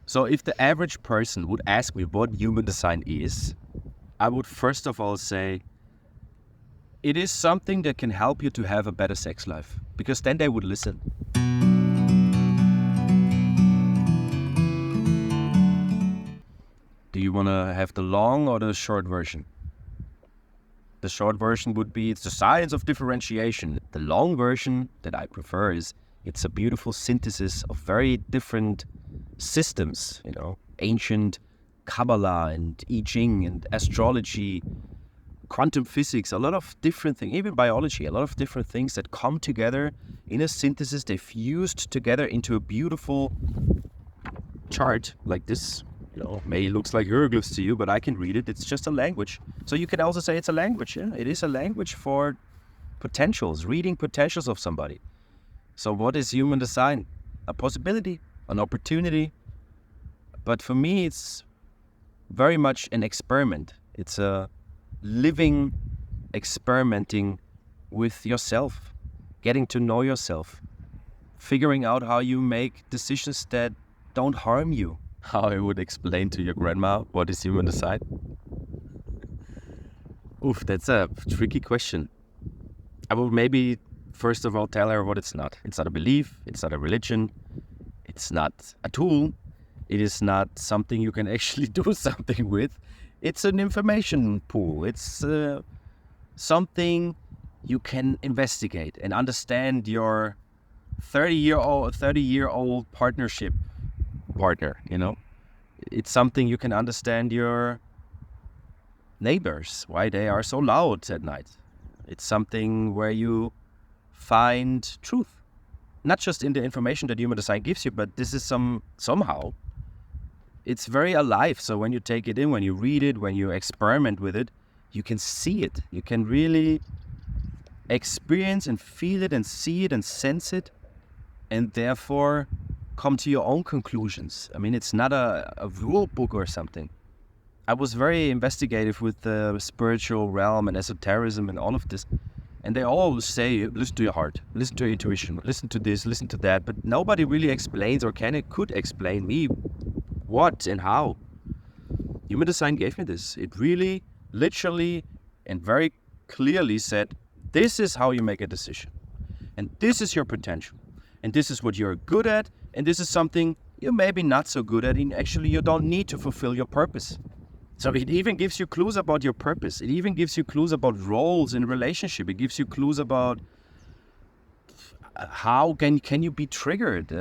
So if the average person would ask me what human design is, I would first of all say it is something that can help you to have a better sex life, because then they would listen. Do you want to have the long or the short version? The short version would be it's the science of differentiation. The long version that I prefer is it's a beautiful synthesis of very different systems, ancient Kabbalah and I-ging and astrology, quantum physics, a lot of different things, even biology, a lot of different things that come together in a synthesis. They fused together into a beautiful chart like this. May looks like hieroglyphs to you, but I can read it. It's just a language. So you can also say it's a language. Yeah, it is a language for potentials, reading potentials of somebody. So what is human design? A possibility, an opportunity. But for me, it's very much an experiment. It's a living experimenting with yourself, getting to know yourself, figuring out how you make decisions that don't harm you. How I would explain to your grandma what is human design? Oof, that's a tricky question. I will maybe first of all tell her what it's not. It's not a belief, it's not a religion, it's not a tool, it is not something you can actually do something with. It's an information pool. It's something you can investigate and understand your 30-year-old partner. It's something you can understand your neighbors, why they are so loud at night. It's something where you find truth, not just in the information that human design gives you, but this is somehow it's very alive. So when you take it in, when you read it, when you experiment with it, you can see it. You can really experience and feel it and see it and sense it, and therefore come to your own conclusions. I mean, it's not a rule book or something. I was very investigative with the spiritual realm and esotericism and all of this. And they all say, listen to your heart, listen to your intuition, listen to this, listen to that. But nobody really explains or could explain me what and how. Human design gave me this. It really, literally, and very clearly said, this is how you make a decision. And this is your potential. And this is what you're good at. And this is something you're maybe not so good at. And actually, you don't need to fulfill your purpose. So it even gives you clues about your purpose. It even gives you clues about roles in a relationship. It gives you clues about how can you be triggered.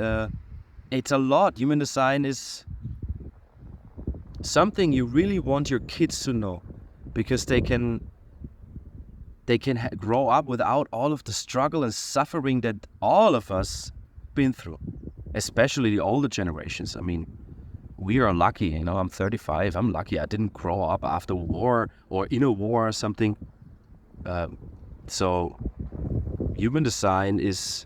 It's a lot. Human design is something you really want your kids to know, because they can grow up without all of the struggle and suffering that all of us been through, especially the older generations. I mean, we are lucky, I'm 35. I'm lucky I didn't grow up after war or in a war or something. So human design is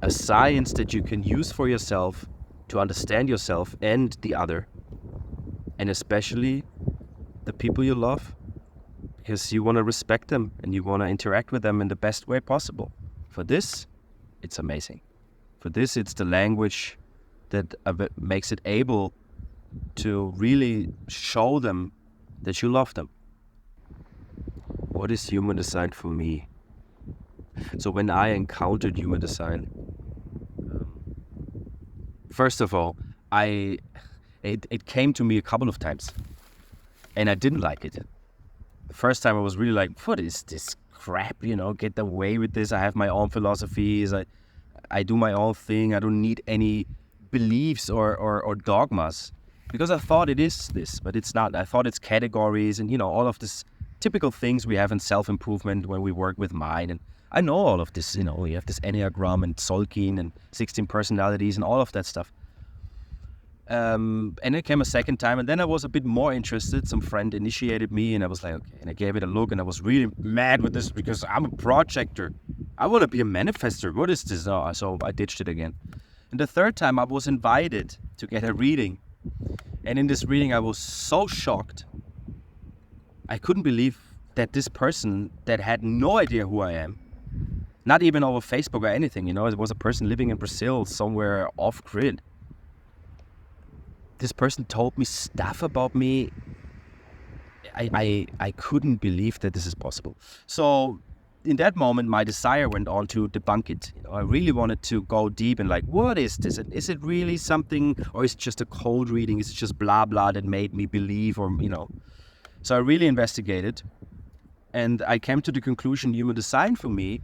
a science that you can use for yourself to understand yourself and the other, and especially the people you love, because you want to respect them and you want to interact with them in the best way possible. For this, it's amazing. For this, it's the language that makes it able to really show them that you love them. What is human design for me? So when I encountered human design, first of all, it came to me a couple of times, and I didn't like it. The first time I was really like, what is this crap? Get away with this. I have my own philosophies. I do my own thing. I don't need any beliefs or dogmas, because I thought it is this, but it's not. I thought it's categories and all of this typical things we have in self-improvement when we work with mind. And I know all of this. We have this Enneagram and Solkin and 16 personalities and all of that stuff. And it came a second time, and then I was a bit more interested. Some friend initiated me, and I was like, okay. And I gave it a look, and I was really mad with this because I'm a projector. I want to be a manifester. What is this? Oh, so I ditched it again. And the third time I was invited to get a reading. And in this reading, I was so shocked. I couldn't believe that this person that had no idea who I am, not even over Facebook or anything, it was a person living in Brazil, somewhere off grid. this person told me stuff about me. I couldn't believe that this is possible. So in that moment, my desire went on to debunk it. I really wanted to go deep and like, what is this? Is it really something, or is it just a cold reading? Is it just blah blah that made me believe, or So I really investigated, and I came to the conclusion: human design for me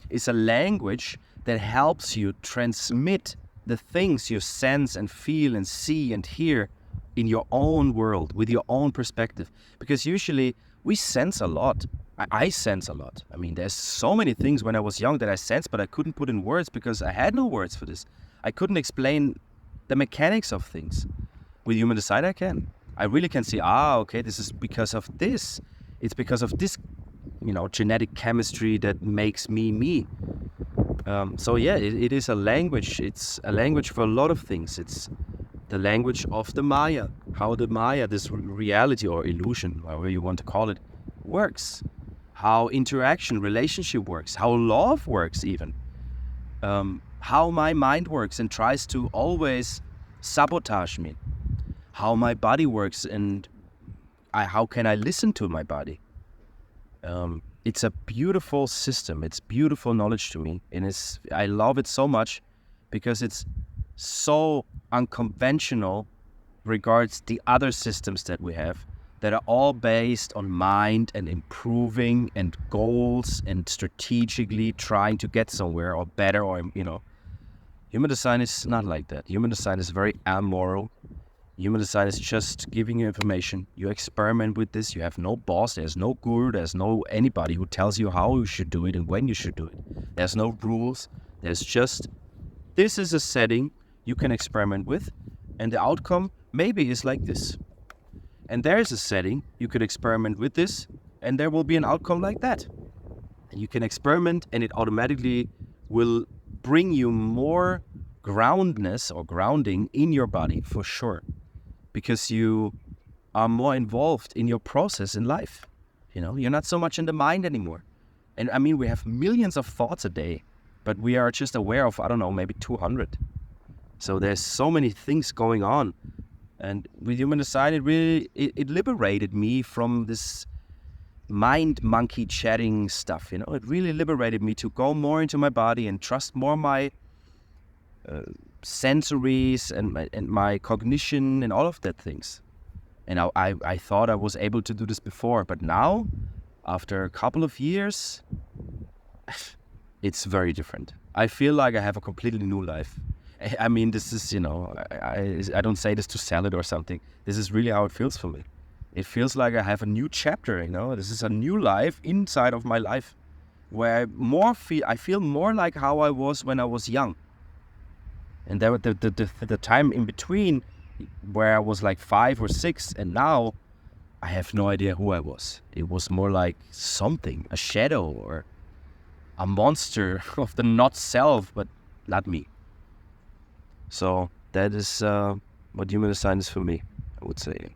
is a language that helps you transmit the things you sense and feel and see and hear in your own world, with your own perspective. Because usually we sense a lot. I sense a lot. I mean, there's so many things when I was young that I sensed, but I couldn't put in words because I had no words for this. I couldn't explain the mechanics of things. With human design, I can. I really can see, okay, this is because of this. It's because of this, genetic chemistry that makes me me. So yeah, it is a language. It's a language for a lot of things. It's the language of the Maya, how the Maya, this reality or illusion, however you want to call it, works. How interaction, relationship works, how love works even. How my mind works and tries to always sabotage me. How my body works and how can I listen to my body. It's a beautiful system. It's beautiful knowledge to me. And I love it so much because it's so unconventional regards the other systems that we have that are all based on mind and improving and goals and strategically trying to get somewhere or better or, Human design is not like that. Human design is very amoral. Human design is just giving you information. You experiment with this. You have no boss. There's no guru. There's no anybody who tells you how you should do it and when you should do it. There's no rules. There's just, this is a setting you can experiment with, and the outcome maybe is like this. And there is a setting you could experiment with this, and there will be an outcome like that. And you can experiment, and it automatically will bring you more groundness or grounding in your body for sure, because you are more involved in your process in life. You're not so much in the mind anymore. And I mean, we have millions of thoughts a day, but we are just aware of, maybe 200. So there's so many things going on. And with human design, it liberated me from this mind monkey chatting stuff. It really liberated me to go more into my body and trust more my sensories and my cognition and all of that things. And I thought I was able to do this before, but now, after a couple of years, it's very different. I feel like I have a completely new life. I mean, this is, I don't say this to sell it or something. This is really how it feels for me. It feels like I have a new chapter, This is a new life inside of my life, where I feel more like how I was when I was young. And there, the time in between, where I was like 5 or 6, and now I have no idea who I was. It was more like something, a shadow or a monster of the not self, but not me. So that is what human design is for me, I would say.